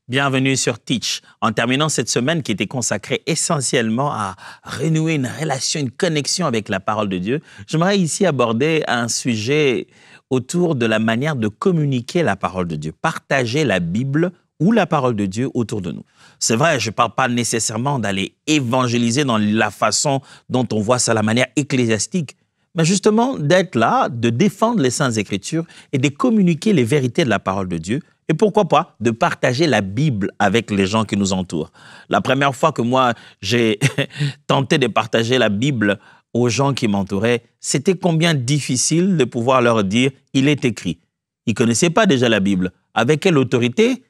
Bienvenue sur Teach. En terminant cette semaine qui était consacrée essentiellement à renouer une relation, une connexion avec la parole de Dieu, j'aimerais ici aborder un sujet autour de la manière de communiquer la parole de Dieu, partager la Bible ou la parole de Dieu autour de nous. C'est vrai, je ne parle pas nécessairement d'aller évangéliser dans la façon dont on voit ça, la manière ecclésiastique, mais justement d'être là, de défendre les Saintes Écritures et de communiquer les vérités de la parole de Dieu. Et pourquoi pas de partager la Bible avec les gens qui nous entourent. La première fois que moi, j'ai tenté de partager la Bible aux gens qui m'entouraient, c'était combien difficile de pouvoir leur dire « il est écrit ». Ils ne connaissaient pas déjà la Bible. Avec quelle autorité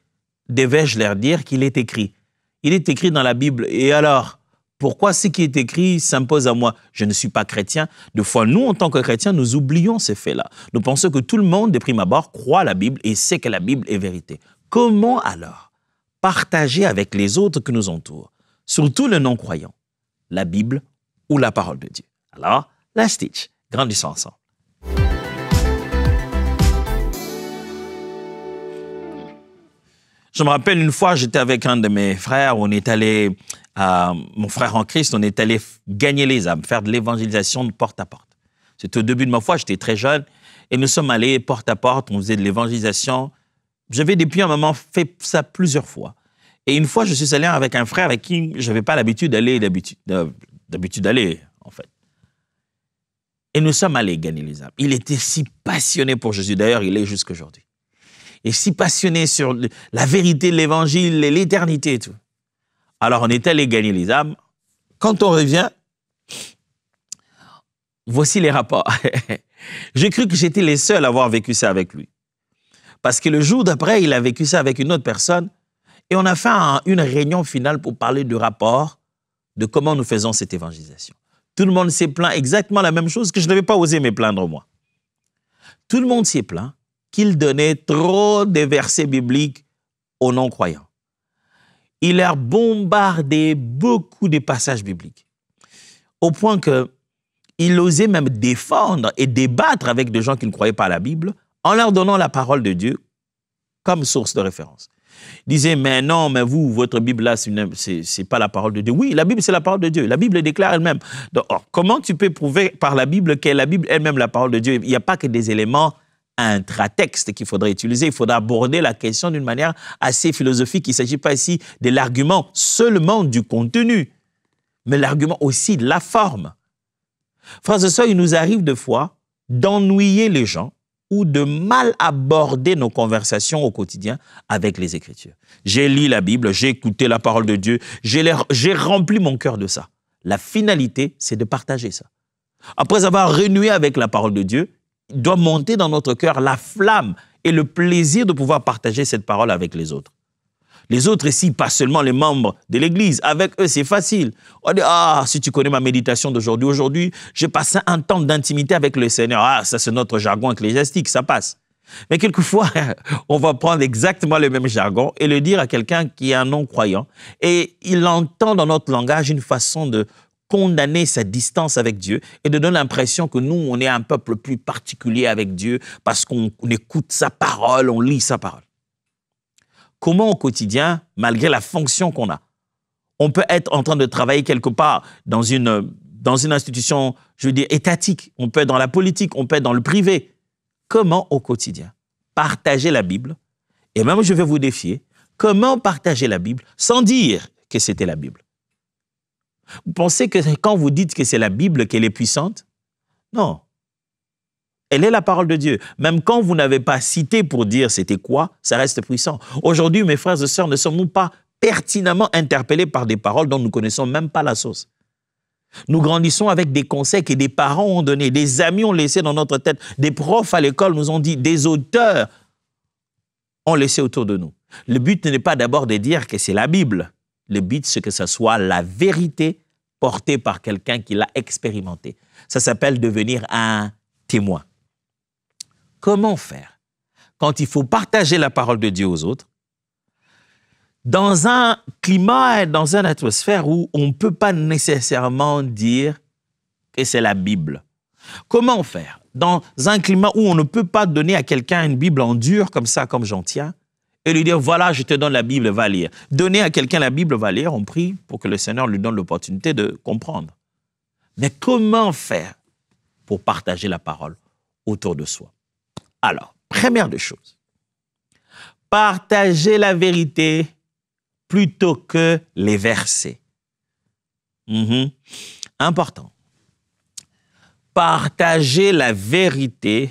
devais-je leur dire qu'il est écrit? Il est écrit dans la Bible. Et alors, pourquoi ce qui est écrit s'impose à moi? Je ne suis pas chrétien. Des fois, nous, en tant que chrétiens, nous oublions ces faits-là. Nous pensons que tout le monde, de prime abord, croit la Bible et sait que la Bible est vérité. Comment alors partager avec les autres qui nous entourent, surtout les non-croyants, la Bible ou la parole de Dieu? Alors, let's teach. Grandissons ensemble. Je me rappelle une fois, j'étais avec un de mes frères, on est allé, mon frère en Christ, on est allé gagner les âmes, faire de l'évangélisation de porte à porte. C'était au début de ma foi, j'étais très jeune, et nous sommes allés porte à porte, on faisait de l'évangélisation. J'avais depuis un moment fait ça plusieurs fois. Et une fois, je suis allé avec un frère avec qui je n'avais pas l'habitude d'aller, en fait. Et nous sommes allés gagner les âmes. Il était si passionné pour Jésus, d'ailleurs, il est jusqu'aujourd'hui. Et si passionné sur la vérité de l'évangile, l'éternité et tout. Alors, on est allé gagner les âmes. Quand on revient, voici les rapports. J'ai cru que j'étais les seuls à avoir vécu ça avec lui. Parce que le jour d'après, il a vécu ça avec une autre personne. Et on a fait une réunion finale pour parler du rapport de comment nous faisons cette évangélisation. Tout le monde s'est plaint exactement la même chose que je n'avais pas osé me plaindre moi. Tout le monde s'est plaint qu'il donnait trop de versets bibliques aux non-croyants. Il a bombardé beaucoup de passages bibliques, au point qu'il osait même défendre et débattre avec des gens qui ne croyaient pas à la Bible en leur donnant la parole de Dieu comme source de référence. Il disait, mais non, mais vous, votre Bible là, c'est pas la parole de Dieu. Oui, la Bible, c'est la parole de Dieu. La Bible déclare elle-même. Donc, comment tu peux prouver par la Bible qu'est la Bible elle-même la parole de Dieu? Il n'y a pas que des éléments intratexte qu'il faudrait utiliser. Il faudra aborder la question d'une manière assez philosophique. Il ne s'agit pas ici de l'argument seulement du contenu, mais l'argument aussi de la forme. Frères et sœurs, il nous arrive des fois d'ennuyer les gens ou de mal aborder nos conversations au quotidien avec les Écritures. J'ai lu la Bible, j'ai écouté la parole de Dieu, j'ai rempli mon cœur de ça. La finalité, c'est de partager ça. Après avoir renoué avec la parole de Dieu, il doit monter dans notre cœur la flamme et le plaisir de pouvoir partager cette parole avec les autres. Les autres ici, pas seulement les membres de l'Église, avec eux c'est facile. On dit, si tu connais ma méditation d'aujourd'hui, j'ai passé un temps d'intimité avec le Seigneur. Ça c'est notre jargon ecclésiastique, ça passe. Mais quelquefois, on va prendre exactement le même jargon et le dire à quelqu'un qui est un non-croyant. Et il entend dans notre langage une façon de condamner sa distance avec Dieu et de donner l'impression que nous, on est un peuple plus particulier avec Dieu parce qu'on écoute sa parole, on lit sa parole. Comment au quotidien, malgré la fonction qu'on a, on peut être en train de travailler quelque part dans une institution, je veux dire, étatique, on peut être dans la politique, on peut être dans le privé. Comment au quotidien partager la Bible, et même je vais vous défier, comment partager la Bible sans dire que c'était la Bible? Vous pensez que quand vous dites que c'est la Bible qu'elle est puissante? Non. Elle est la parole de Dieu. Même quand vous n'avez pas cité pour dire c'était quoi, ça reste puissant. Aujourd'hui, mes frères et sœurs, ne sommes-nous pas pertinemment interpellés par des paroles dont nous ne connaissons même pas la source? Nous grandissons avec des conseils que des parents ont donnés, des amis ont laissés dans notre tête, des profs à l'école nous ont dit, des auteurs ont laissé autour de nous. Le but n'est pas d'abord de dire que c'est la Bible. Le but, c'est que ce soit la vérité portée par quelqu'un qui l'a expérimenté. Ça s'appelle devenir un témoin. Comment faire quand il faut partager la parole de Dieu aux autres dans un climat et dans une atmosphère où on ne peut pas nécessairement dire que c'est la Bible? Comment faire dans un climat où on ne peut pas donner à quelqu'un une Bible en dur comme ça, comme j'en tiens, et lui dire, voilà, je te donne la Bible, va lire. Donner à quelqu'un la Bible, va lire, on prie pour que le Seigneur lui donne l'opportunité de comprendre. Mais comment faire pour partager la parole autour de soi? Alors, première des choses, partager la vérité plutôt que les versets. Important. Partager la vérité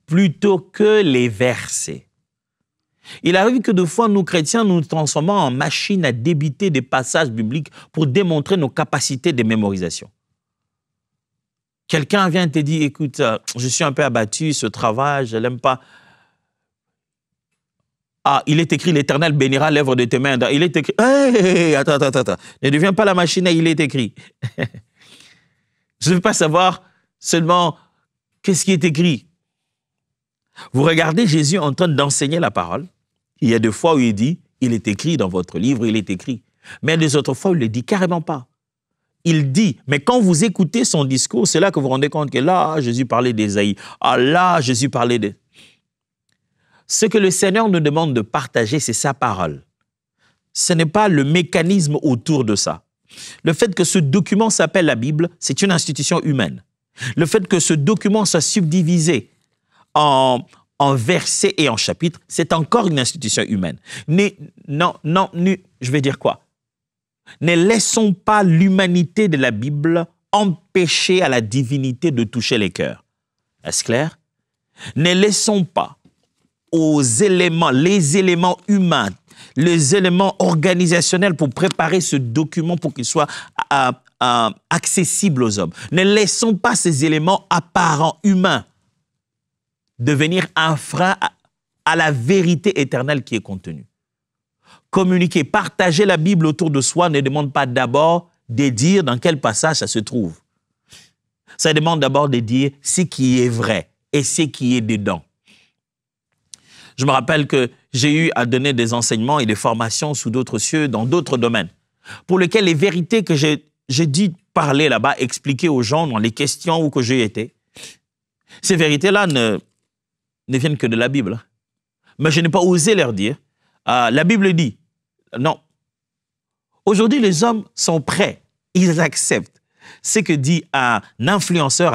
plutôt que les versets. Il arrive que de fois, nous chrétiens, nous transformons en machine à débiter des passages bibliques pour démontrer nos capacités de mémorisation. Quelqu'un vient te dire, écoute, je suis un peu abattu, ce travail, je ne l'aime pas. Ah, il est écrit, l'Éternel bénira l'œuvre de tes mains. Il est écrit, hey, attends. Ne deviens pas la machine, il est écrit. Je ne veux pas savoir seulement qu'est-ce qui est écrit. Vous regardez Jésus en train d'enseigner la parole. Il y a des fois où il dit, il est écrit dans votre livre, il est écrit. Mais des autres fois, il ne le dit carrément pas. Il dit, mais quand vous écoutez son discours, c'est là que vous vous rendez compte que là, Jésus parlait d'Ésaïe. Ah là, Jésus parlait de... Ce que le Seigneur nous demande de partager, c'est sa parole. Ce n'est pas le mécanisme autour de ça. Le fait que ce document s'appelle la Bible, c'est une institution humaine. Le fait que ce document soit subdivisé en versets et en chapitres, c'est encore une institution humaine. Je vais dire quoi? Ne laissons pas l'humanité de la Bible empêcher à la divinité de toucher les cœurs. Est-ce clair? Ne laissons pas les éléments humains, les éléments organisationnels pour préparer ce document pour qu'il soit accessible aux hommes. Ne laissons pas ces éléments apparents humains devenir un frein à la vérité éternelle qui est contenue. Communiquer, partager la Bible autour de soi ne demande pas d'abord de dire dans quel passage ça se trouve. Ça demande d'abord de dire ce qui est vrai et ce qui est dedans. Je me rappelle que j'ai eu à donner des enseignements et des formations sous d'autres cieux, dans d'autres domaines, pour lesquels les vérités que j'ai dit parler là-bas, expliquer aux gens dans les questions où que j'ai été, ces vérités-là ne viennent que de la Bible. Mais je n'ai pas osé leur dire, la Bible dit, non. Aujourd'hui, les hommes sont prêts, ils acceptent ce que dit un influenceur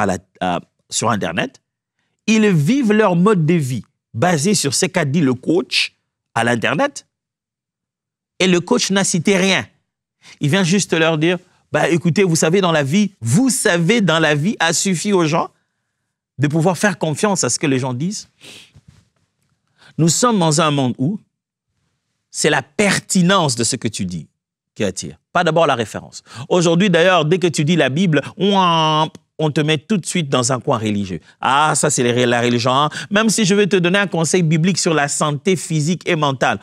sur Internet, ils vivent leur mode de vie basé sur ce qu'a dit le coach à l'Internet, et le coach n'a cité rien. Il vient juste leur dire, écoutez, vous savez, dans la vie, a suffi aux gens de pouvoir faire confiance à ce que les gens disent. Nous sommes dans un monde où c'est la pertinence de ce que tu dis qui attire, pas d'abord la référence. Aujourd'hui, d'ailleurs, dès que tu dis la Bible, on te met tout de suite dans un coin religieux. Ah, ça, c'est la religion. Même si je vais te donner un conseil biblique sur la santé physique et mentale,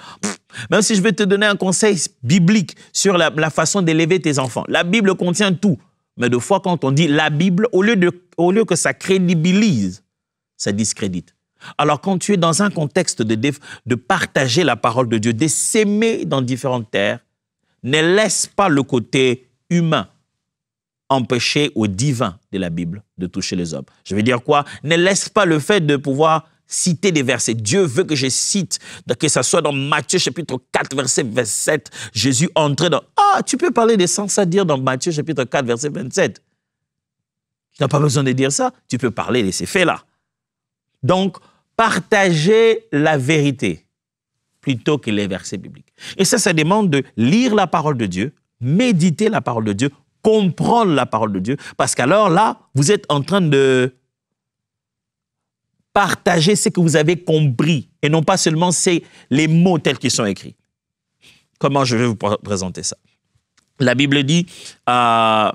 même si je vais te donner un conseil biblique sur la façon d'élever tes enfants, la Bible contient tout. Mais de fois, quand on dit la Bible, au lieu que ça crédibilise, ça discrédite. Alors, quand tu es dans un contexte de partager la parole de Dieu, de s'aimer dans différentes terres, ne laisse pas le côté humain empêcher au divin de la Bible de toucher les hommes. Je veux dire quoi? Ne laisse pas le fait de pouvoir citer des versets. Dieu veut que je cite, que ça soit dans Matthieu chapitre 4, verset 27, Jésus entrait dans... Ah, tu peux parler des sens à dire dans Matthieu chapitre 4, verset 27. Tu n'as pas besoin de dire ça. Tu peux parler de ces faits-là. Donc, partager la vérité plutôt que les versets bibliques. Et ça demande de lire la parole de Dieu, méditer la parole de Dieu, comprendre la parole de Dieu, parce qu'alors là, vous êtes en train de partager ce que vous avez compris, et non pas seulement les mots tels qu'ils sont écrits. Comment je vais vous présenter ça? La Bible dit que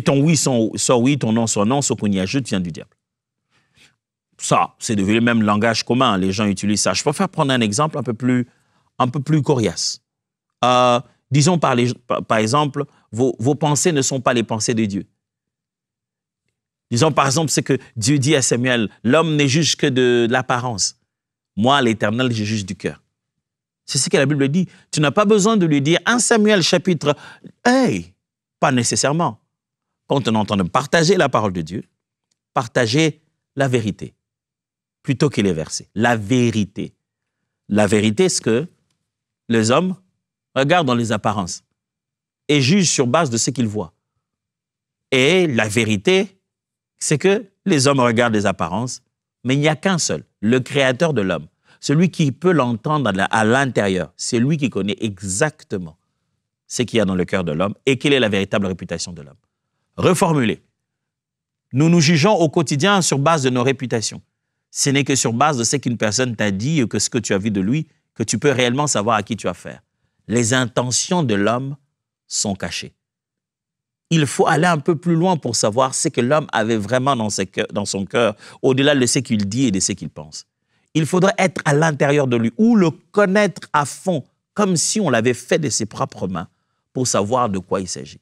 ton oui soit oui, ton non soit non, ce qu'on y ajoute vient du diable. Ça, c'est devenu même langage commun, les gens utilisent ça. Je préfère prendre un exemple un peu plus coriace. Disons par exemple, vos pensées ne sont pas les pensées de Dieu. Disons par exemple ce que Dieu dit à Samuel, l'homme ne juge que de l'apparence. Moi, l'Éternel, je juge du cœur. C'est ce que la Bible dit. Tu n'as pas besoin de lui dire 1 Samuel chapitre, hey, pas nécessairement. Quand on entend partager la parole de Dieu, partager la vérité. plutôt que les versets. La vérité. La vérité, c'est que les hommes regardent dans les apparences et jugent sur base de ce qu'ils voient. Et la vérité, c'est que les hommes regardent les apparences, mais il n'y a qu'un seul, le créateur de l'homme. Celui qui peut l'entendre à l'intérieur, c'est lui qui connaît exactement ce qu'il y a dans le cœur de l'homme et quelle est la véritable réputation de l'homme. Reformulé. Nous nous jugeons au quotidien sur base de nos réputations. Ce n'est que sur base de ce qu'une personne t'a dit ou que ce que tu as vu de lui que tu peux réellement savoir à qui tu as affaire. Les intentions de l'homme sont cachées. Il faut aller un peu plus loin pour savoir ce que l'homme avait vraiment dans son cœur, au-delà de ce qu'il dit et de ce qu'il pense. Il faudrait être à l'intérieur de lui ou le connaître à fond, comme si on l'avait fait de ses propres mains pour savoir de quoi il s'agit.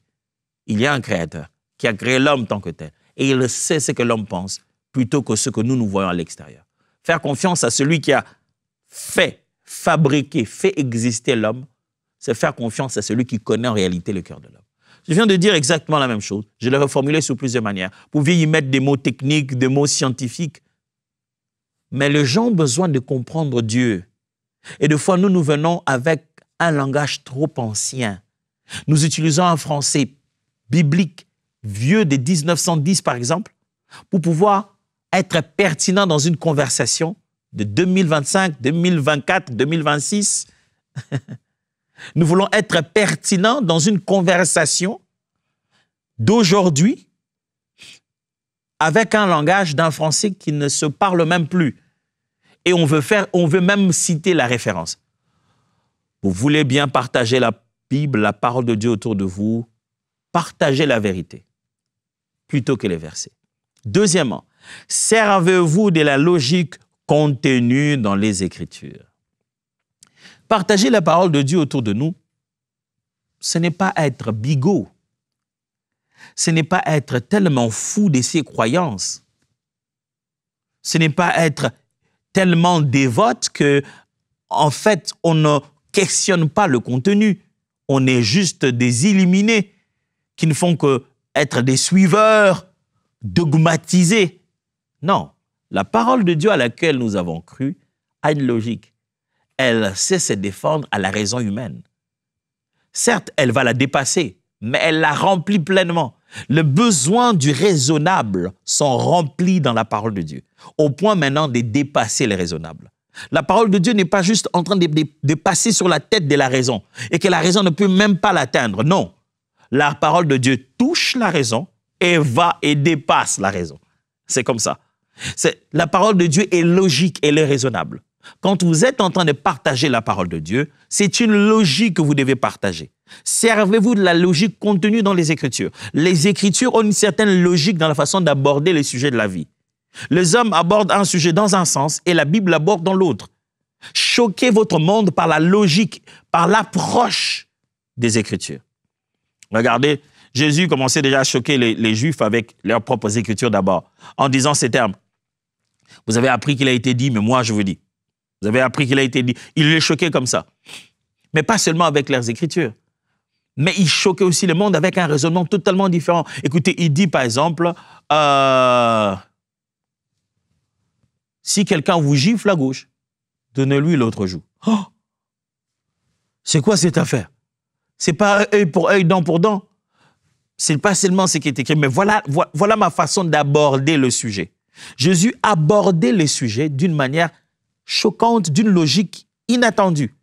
Il y a un créateur qui a créé l'homme tant que tel et il sait ce que l'homme pense plutôt que ce que nous voyons à l'extérieur. Faire confiance à celui qui a fait, fabriqué, fait exister l'homme, c'est faire confiance à celui qui connaît en réalité le cœur de l'homme. Je viens de dire exactement la même chose. Je l'ai reformulé sous plusieurs manières. Vous pouviez y mettre des mots techniques, des mots scientifiques. Mais les gens ont besoin de comprendre Dieu. Et des fois, nous venons avec un langage trop ancien. Nous utilisons un français biblique, vieux de 1910 par exemple, pour pouvoir être pertinent dans une conversation de 2025, 2024, 2026. Nous voulons être pertinents dans une conversation d'aujourd'hui avec un langage d'un français qui ne se parle même plus. Et on veut même citer la référence. Vous voulez bien partager la Bible, la parole de Dieu autour de vous, partagez la vérité plutôt que les versets. Deuxièmement, servez-vous de la logique contenue dans les Écritures. Partager la parole de Dieu autour de nous, ce n'est pas être bigot. Ce n'est pas être tellement fou de ses croyances. Ce n'est pas être tellement dévote que, en fait, on ne questionne pas le contenu. On est juste des illuminés qui ne font que être des suiveurs dogmatisés. Non, la parole de Dieu à laquelle nous avons cru a une logique. Elle sait se défendre à la raison humaine. Certes, elle va la dépasser, mais elle la remplit pleinement. Les besoins du raisonnable sont remplis dans la parole de Dieu, au point maintenant de dépasser les raisonnables. La parole de Dieu n'est pas juste en train de passer sur la tête de la raison et que la raison ne peut même pas l'atteindre. Non, la parole de Dieu touche la raison et va et dépasse la raison. C'est comme ça. La parole de Dieu est logique, elle est raisonnable. Quand vous êtes en train de partager la parole de Dieu, c'est une logique que vous devez partager. Servez-vous de la logique contenue dans les Écritures. Les Écritures ont une certaine logique dans la façon d'aborder les sujets de la vie. Les hommes abordent un sujet dans un sens et la Bible l'aborde dans l'autre. Choquez votre monde par la logique, par l'approche des Écritures. Regardez, Jésus commençait déjà à choquer les Juifs avec leurs propres Écritures d'abord, en disant ces termes. Vous avez appris qu'il a été dit, mais moi je vous dis. Vous avez appris qu'il a été dit. Il les choquait comme ça. Mais pas seulement avec leurs Écritures. Mais il choquait aussi le monde avec un raisonnement totalement différent. Écoutez, il dit par exemple, si quelqu'un vous gifle à gauche, donnez-lui l'autre joue. Oh, c'est quoi cette affaire? C'est pas œil pour œil, dent pour dent. C'est pas seulement ce qui est écrit, mais voilà ma façon d'aborder le sujet. Jésus abordait les sujets d'une manière choquante, d'une logique inattendue.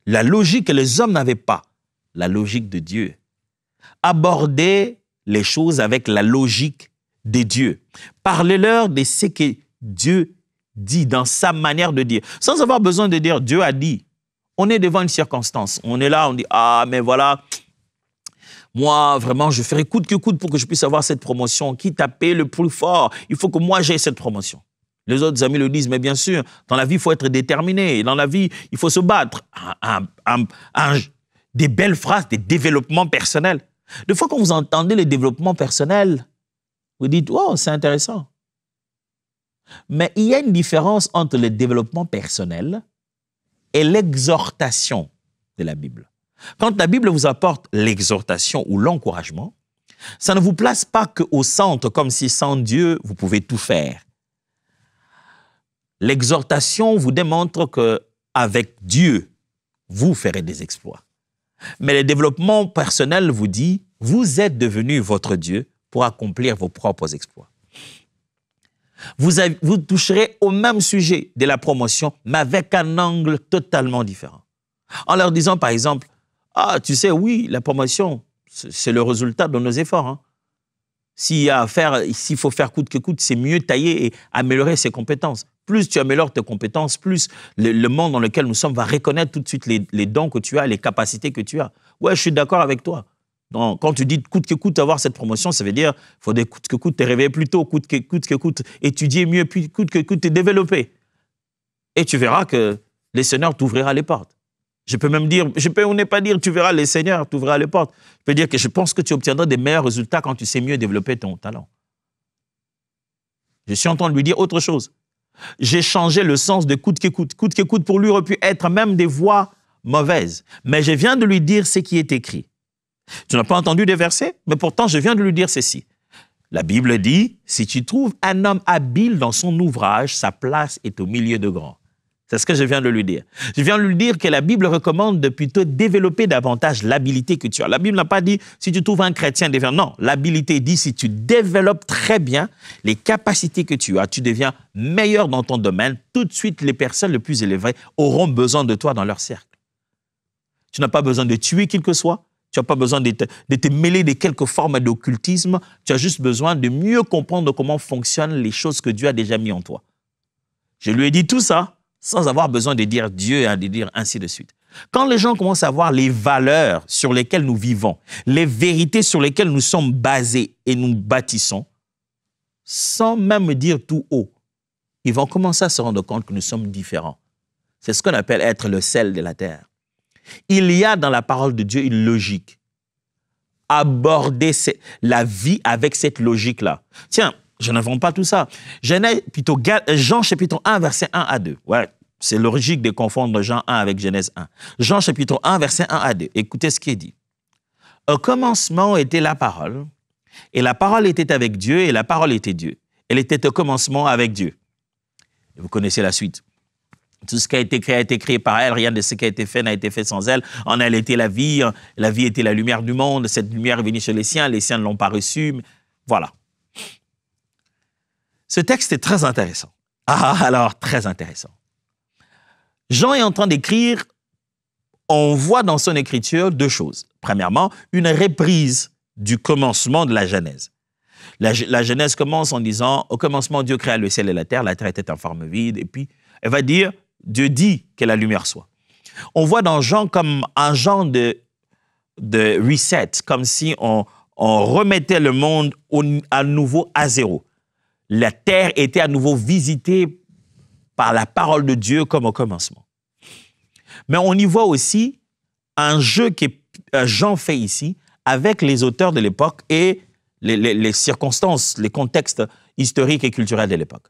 La logique que les hommes n'avaient pas, la logique de Dieu. Aborder les choses avec la logique de Dieu. Parlez-leur de ce que Dieu dit dans sa manière de dire, sans avoir besoin de dire Dieu a dit. On est devant une circonstance. On est là, on dit ah mais voilà, moi vraiment je ferai coûte que coûte pour que je puisse avoir cette promotion. Quitte à payer le plus fort, il faut que moi j'aie cette promotion. Les autres amis le disent, mais bien sûr, dans la vie, il faut être déterminé. Dans la vie, il faut se battre. Des belles phrases, des développements personnels. Des fois, quand vous entendez les développements personnels, vous dites, wow, c'est intéressant. Mais il y a une différence entre le développement personnel et l'exhortation de la Bible. Quand la Bible vous apporte l'exhortation ou l'encouragement, ça ne vous place pas qu'au centre, comme si sans Dieu, vous pouvez tout faire. L'exhortation vous démontre qu'avec Dieu, vous ferez des exploits. Mais le développement personnel vous dit, vous êtes devenu votre Dieu pour accomplir vos propres exploits. Vous toucherez au même sujet de la promotion, mais avec un angle totalement différent. En leur disant, par exemple, « Ah, tu sais, oui, la promotion, c'est le résultat de nos efforts. Hein. S'il faut faire coûte que coûte, c'est mieux tailler et améliorer ses compétences. Plus tu améliores tes compétences, plus le monde dans lequel nous sommes va reconnaître tout de suite les dons que tu as, les capacités que tu as. Ouais, je suis d'accord avec toi. Donc, quand tu dis coûte que coûte avoir cette promotion, ça veut dire qu'il faut des coûte que coûte te réveiller plus tôt, coûte que coûte étudier mieux, puis coûte que coûte te développer. Et tu verras que le Seigneur t'ouvrira les portes. Je peux même dire, on n'est pas dire tu verras le Seigneur t'ouvrira les portes. Je peux dire que je pense que tu obtiendras des meilleurs résultats quand tu sais mieux développer ton talent. Je suis en train de lui dire autre chose. J'ai changé le sens de coûte que coûte. Coûte que coûte pour lui aurait pu être même des voix mauvaises. Mais je viens de lui dire ce qui est écrit. Tu n'as pas entendu des versets, mais pourtant je viens de lui dire ceci. La Bible dit, si tu trouves un homme habile dans son ouvrage, sa place est au milieu de grands. C'est ce que je viens de lui dire. Je viens de lui dire que la Bible recommande de plutôt développer davantage l'habilité que tu as. La Bible n'a pas dit si tu trouves un chrétien déviant. Non, l'habilité dit si tu développes très bien les capacités que tu as, tu deviens meilleur dans ton domaine, tout de suite les personnes les plus élevées auront besoin de toi dans leur cercle. Tu n'as pas besoin de tuer qui que ce soit. Tu n'as pas besoin de te mêler de quelques formes d'occultisme. Tu as juste besoin de mieux comprendre comment fonctionnent les choses que Dieu a déjà mis en toi. Je lui ai dit tout ça sans avoir besoin de dire Dieu et de dire ainsi de suite. Quand les gens commencent à voir les valeurs sur lesquelles nous vivons, les vérités sur lesquelles nous sommes basés et nous bâtissons, sans même dire tout haut, ils vont commencer à se rendre compte que nous sommes différents. C'est ce qu'on appelle être le sel de la terre. Il y a dans la parole de Dieu une logique. Aborder la vie avec cette logique-là. Tiens, je n'invente pas tout ça. Jean chapitre 1, verset 1 à 2. Ouais, c'est logique de confondre Jean 1 avec Genèse 1. Jean chapitre 1, verset 1 à 2. Écoutez ce qui est dit. Au commencement était la parole, et la parole était avec Dieu, et la parole était Dieu. Elle était au commencement avec Dieu. Et vous connaissez la suite. Tout ce qui a été créé par elle, rien de ce qui a été fait n'a été fait sans elle. En elle était la vie était la lumière du monde, cette lumière est venue chez les siens ne l'ont pas reçue. Voilà. Ce texte est très intéressant. Alors, très intéressant. Jean est en train d'écrire, on voit dans son écriture deux choses. Premièrement, une reprise du commencement de la Genèse. La Genèse commence en disant, au commencement, Dieu créa le ciel et la terre était en forme vide, et puis elle va dire, Dieu dit que la lumière soit. On voit dans Jean comme un genre de reset, comme si on remettait le monde à nouveau à zéro. La terre était à nouveau visitée par la parole de Dieu comme au commencement. Mais on y voit aussi un jeu que Jean fait ici avec les auteurs de l'époque et les circonstances, les contextes historiques et culturels de l'époque.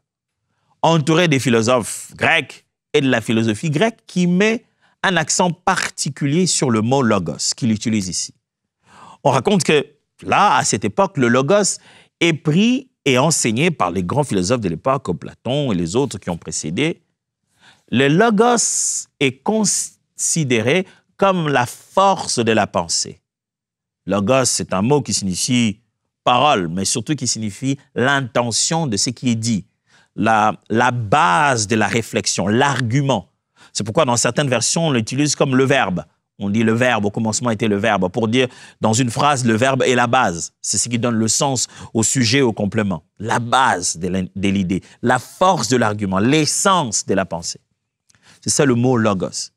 Entouré des philosophes grecs et de la philosophie grecque qui met un accent particulier sur le mot logos qu'il utilise ici. On raconte que là, à cette époque, le logos est pris et enseigné par les grands philosophes de l'époque, comme Platon et les autres qui ont précédé. Le logos est considéré comme la force de la pensée. Logos, c'est un mot qui signifie parole, mais surtout qui signifie l'intention de ce qui est dit, la base de la réflexion, l'argument. C'est pourquoi dans certaines versions, on l'utilise comme le verbe. On dit le verbe, au commencement était le verbe. Pour dire, dans une phrase, le verbe est la base. C'est ce qui donne le sens au sujet, au complément. La base de l'idée, la force de l'argument, l'essence de la pensée. C'est ça le mot logos.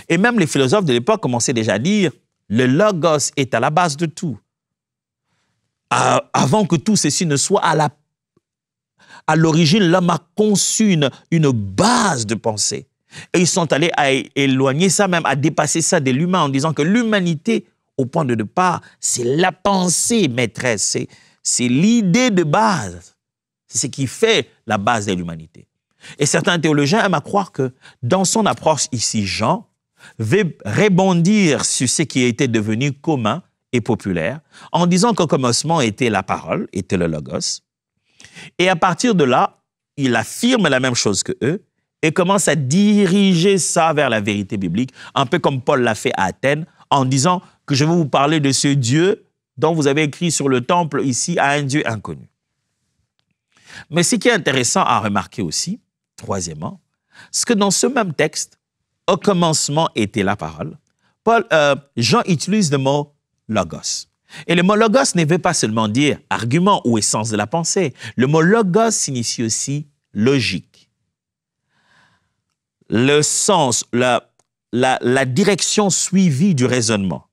Et même les philosophes de l'époque commençaient déjà à dire, le logos est à la base de tout. Avant que tout ceci ne soit à l'origine, l'homme a conçu une base de pensée. Et ils sont allés à éloigner ça même, à dépasser ça de l'humain en disant que l'humanité, au point de départ, c'est la pensée maîtresse, c'est l'idée de base. C'est ce qui fait la base de l'humanité. Et certains théologiens aiment à croire que dans son approche ici, Jean veut rebondir sur ce qui était devenu commun et populaire en disant qu'au commencement était la parole, était le logos. Et à partir de là, il affirme la même chose que eux, et commence à diriger ça vers la vérité biblique, un peu comme Paul l'a fait à Athènes, en disant que je vais vous parler de ce Dieu dont vous avez écrit sur le temple ici à un Dieu inconnu. Mais ce qui est intéressant à remarquer aussi, troisièmement, c'est que dans ce même texte, au commencement était la parole, Jean utilise le mot logos. Et le mot logos ne veut pas seulement dire argument ou essence de la pensée. Le mot logos signifie aussi logique. Le sens, la direction suivie du raisonnement.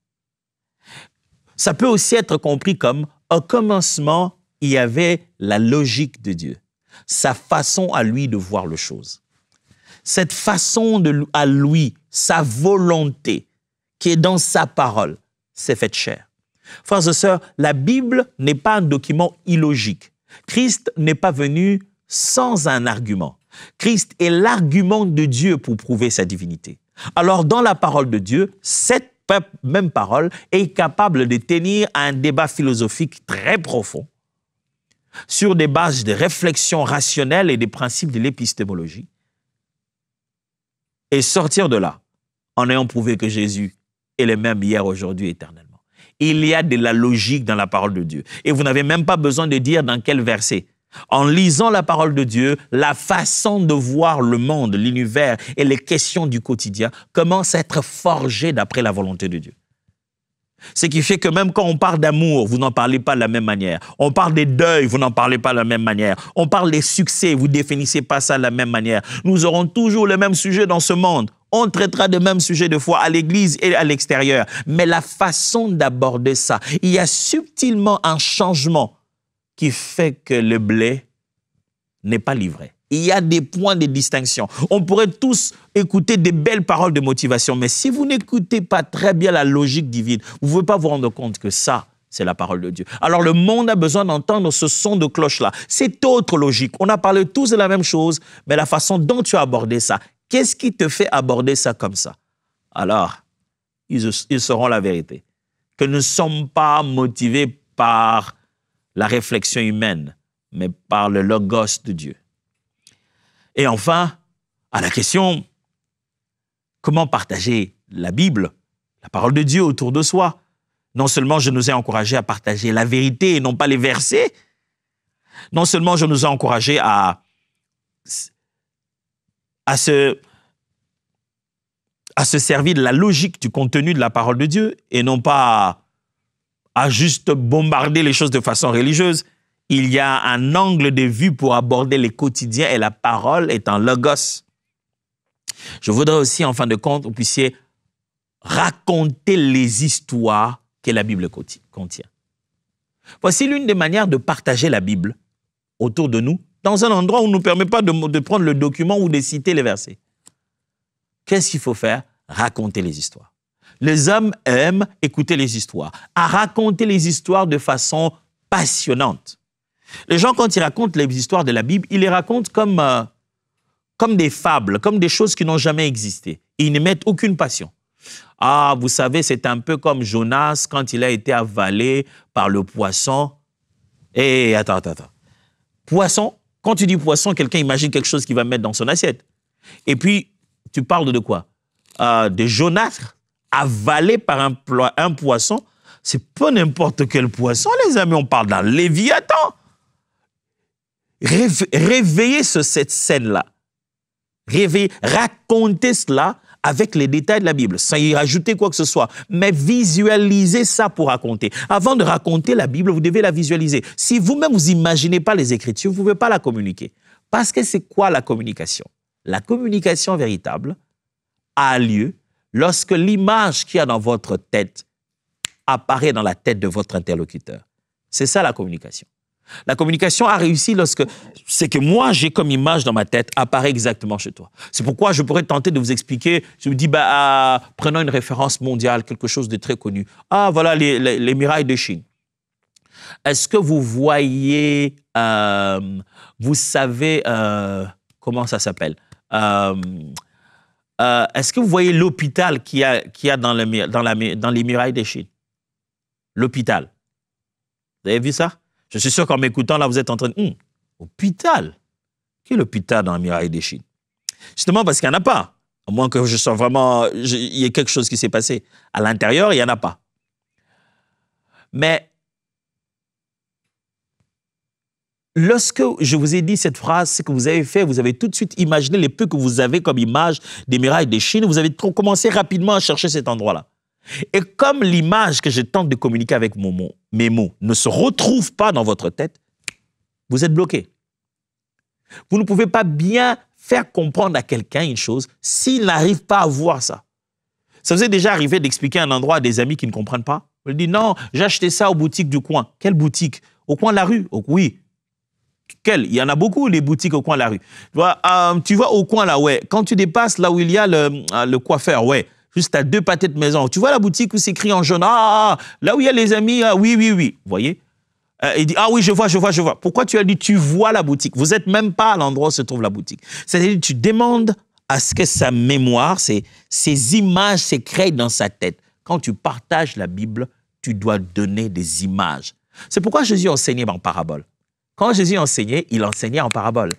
Ça peut aussi être compris comme au commencement, il y avait la logique de Dieu, sa façon à lui de voir les choses. Cette façon à lui, sa volonté qui est dans sa parole, s'est faite chair. Frères et sœurs, la Bible n'est pas un document illogique. Christ n'est pas venu sans un argument. Christ est l'argument de Dieu pour prouver sa divinité. Alors, dans la parole de Dieu, cette même parole est capable de tenir un débat philosophique très profond sur des bases de réflexion rationnelle et des principes de l'épistémologie et sortir de là en ayant prouvé que Jésus est le même hier, aujourd'hui, éternellement. Il y a de la logique dans la parole de Dieu. Et vous n'avez même pas besoin de dire dans quel verset. En lisant la parole de Dieu, la façon de voir le monde, l'univers et les questions du quotidien commencent à être forgées d'après la volonté de Dieu. Ce qui fait que même quand on parle d'amour, vous n'en parlez pas de la même manière. On parle des deuils, vous n'en parlez pas de la même manière. On parle des succès, vous ne définissez pas ça de la même manière. Nous aurons toujours le même sujet dans ce monde. On traitera de même sujet de foi à l'église et à l'extérieur. Mais la façon d'aborder ça, il y a subtilement un changement qui fait que le blé n'est pas livré. Il y a des points de distinction. On pourrait tous écouter des belles paroles de motivation, mais si vous n'écoutez pas très bien la logique divine, vous ne pouvez pas vous rendre compte que ça, c'est la parole de Dieu. Alors le monde a besoin d'entendre ce son de cloche-là. C'est autre logique. On a parlé tous de la même chose, mais la façon dont tu as abordé ça, qu'est-ce qui te fait aborder ça comme ça? Alors, ils sauront la vérité. Que nous ne sommes pas motivés par la réflexion humaine, mais par le logos de Dieu. Et enfin, à la question, comment partager la Bible, la parole de Dieu autour de soi? Non seulement je nous ai encouragés à partager la vérité et non pas les versets, non seulement je nous ai encouragés à se servir de la logique du contenu de la parole de Dieu et non pas à juste bombarder les choses de façon religieuse. Il y a un angle de vue pour aborder les quotidiens et la parole est un logos. Je voudrais aussi, en fin de compte, que vous puissiez raconter les histoires que la Bible contient. Voici l'une des manières de partager la Bible autour de nous, dans un endroit où on ne nous permet pas de prendre le document ou de citer les versets. Qu'est-ce qu'il faut faire? Raconter les histoires. Les hommes aiment écouter les histoires, à raconter les histoires de façon passionnante. Les gens, quand ils racontent les histoires de la Bible, ils les racontent comme des fables, comme des choses qui n'ont jamais existé. Et ils ne mettent aucune passion. Ah, vous savez, c'est un peu comme Jonas quand il a été avalé par le poisson. Et attends. Poisson, quand tu dis poisson, quelqu'un imagine quelque chose qu'il va mettre dans son assiette. Et puis, tu parles de quoi? De Jonas avalé par un poisson. C'est pas n'importe quel poisson, les amis. On parle d'un Léviathan. Réveillez cette scène-là. Racontez cela avec les détails de la Bible, sans y rajouter quoi que ce soit, mais visualisez ça pour raconter. Avant de raconter la Bible, vous devez la visualiser. Si vous-même, vous n'imaginez pas les Écritures, vous ne pouvez pas la communiquer. Parce que c'est quoi la communication? La communication véritable a lieu lorsque l'image qu'il y a dans votre tête apparaît dans la tête de votre interlocuteur. C'est ça la communication. La communication a réussi lorsque ce que moi j'ai comme image dans ma tête apparaît exactement chez toi. C'est pourquoi je pourrais tenter de vous expliquer. Je me dis, prenons une référence mondiale, quelque chose de très connu. Ah, voilà les murailles de Chine. Est-ce que vous voyez, vous savez, comment ça s'appelle? Est-ce que vous voyez l'hôpital qu'il y a dans les murailles de Chine? L'hôpital. Vous avez vu ça? Je suis sûr qu'en m'écoutant, là, vous êtes en train de... hôpital? Quel hôpital dans la muraille de Chine? Justement parce qu'il n'y en a pas. À moins que je sois vraiment... Il y ait quelque chose qui s'est passé. À l'intérieur, il n'y en a pas. Mais lorsque je vous ai dit cette phrase, c'est que vous avez tout de suite imaginé les peu que vous avez comme image des murailles de Chine. Vous avez commencé rapidement à chercher cet endroit-là. Et comme l'image que je tente de communiquer avec mes mots ne se retrouve pas dans votre tête, vous êtes bloqué. Vous ne pouvez pas bien faire comprendre à quelqu'un une chose s'il n'arrive pas à voir ça. Ça vous est déjà arrivé d'expliquer un endroit à des amis qui ne comprennent pas? Vous dites, non, j'ai acheté ça aux boutiques du coin. Quelle boutique? Au coin de la rue? Oui. Quelle? Il y en a beaucoup, les boutiques au coin de la rue. Tu vois au coin là, ouais. Quand tu dépasses là où il y a le coiffeur, ouais. Juste à 2 pâtés de maison. Tu vois la boutique où c'est écrit en jaune? Là où il y a les amis, oui. Vous voyez? Il dit, oui, je vois. Pourquoi tu as dit, tu vois la boutique? Vous n'êtes même pas à l'endroit où se trouve la boutique. C'est-à-dire, tu demandes à ce que sa mémoire, ces images s'écrètent dans sa tête. Quand tu partages la Bible, tu dois donner des images. C'est pourquoi Jésus enseignait en parabole. Quand Jésus enseignait, il enseignait en parabole.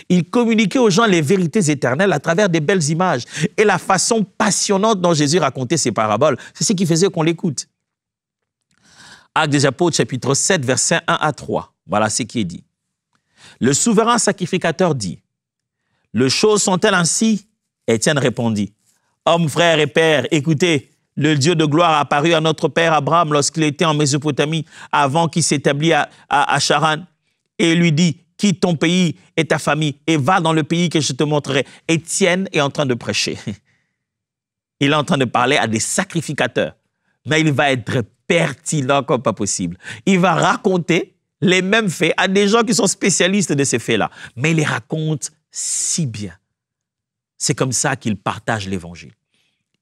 Il communiquait aux gens les vérités éternelles à travers des belles images. Et la façon passionnante dont Jésus racontait ses paraboles, c'est ce qui faisait qu'on l'écoute. Actes des Apôtres, chapitre 7, versets 1 à 3. Voilà ce qui est dit. Le souverain sacrificateur dit, « Les choses sont-elles ainsi ?» Étienne répondit, « Hommes, frères et pères, écoutez, le Dieu de gloire a apparu à notre père Abraham lorsqu'il était en Mésopotamie, avant qu'il s'établisse à Charan, et lui dit, « Quitte ton pays et ta famille et va dans le pays que je te montrerai. » Étienne est en train de prêcher. Il est en train de parler à des sacrificateurs, mais il va être pertinent comme pas possible. Il va raconter les mêmes faits à des gens qui sont spécialistes de ces faits-là, mais il les raconte si bien. C'est comme ça qu'il partage l'évangile.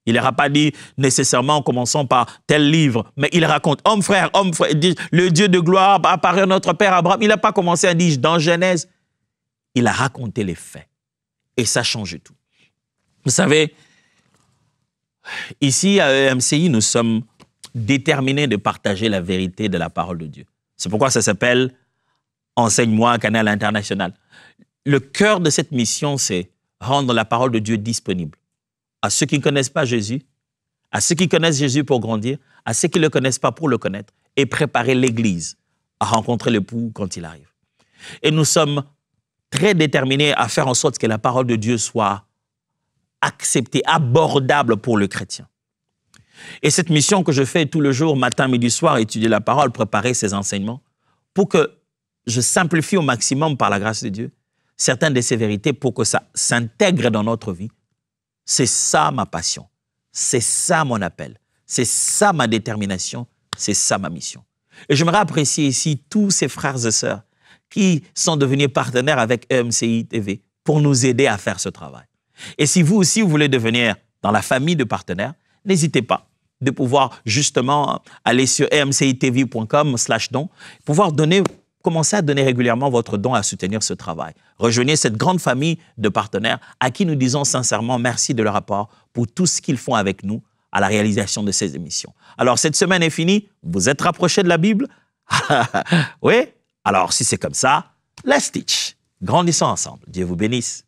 Il ne leur a pas dit nécessairement en commençant par tel livre, mais il raconte, homme frère, le Dieu de gloire a apparu à notre père Abraham. Il n'a pas commencé à dire dans Genèse. Il a raconté les faits. Et ça change tout. Vous savez, ici à EMCI, nous sommes déterminés de partager la vérité de la parole de Dieu. C'est pourquoi ça s'appelle Enseigne-moi un canal international. Le cœur de cette mission, c'est rendre la parole de Dieu disponible à ceux qui ne connaissent pas Jésus, à ceux qui connaissent Jésus pour grandir, à ceux qui ne le connaissent pas pour le connaître, et préparer l'Église à rencontrer l'époux quand il arrive. Et nous sommes très déterminés à faire en sorte que la parole de Dieu soit acceptée, abordable pour le chrétien. Et cette mission que je fais tout le jour, matin, midi, soir, étudier la parole, préparer ses enseignements, pour que je simplifie au maximum par la grâce de Dieu certaines de ces vérités pour que ça s'intègre dans notre vie. C'est ça ma passion, c'est ça mon appel, c'est ça ma détermination, c'est ça ma mission. Et j'aimerais apprécier ici tous ces frères et sœurs qui sont devenus partenaires avec EMCI TV pour nous aider à faire ce travail. Et si vous aussi, vous voulez devenir dans la famille de partenaires, n'hésitez pas de pouvoir justement aller sur emcitv.com/don, pouvoir commencer à donner régulièrement votre don à soutenir ce travail. Rejoignez cette grande famille de partenaires à qui nous disons sincèrement merci de leur apport pour tout ce qu'ils font avec nous à la réalisation de ces émissions. Alors, cette semaine est finie. Vous êtes rapprochés de la Bible? Oui? Alors, si c'est comme ça, let's teach. Grandissons ensemble. Dieu vous bénisse.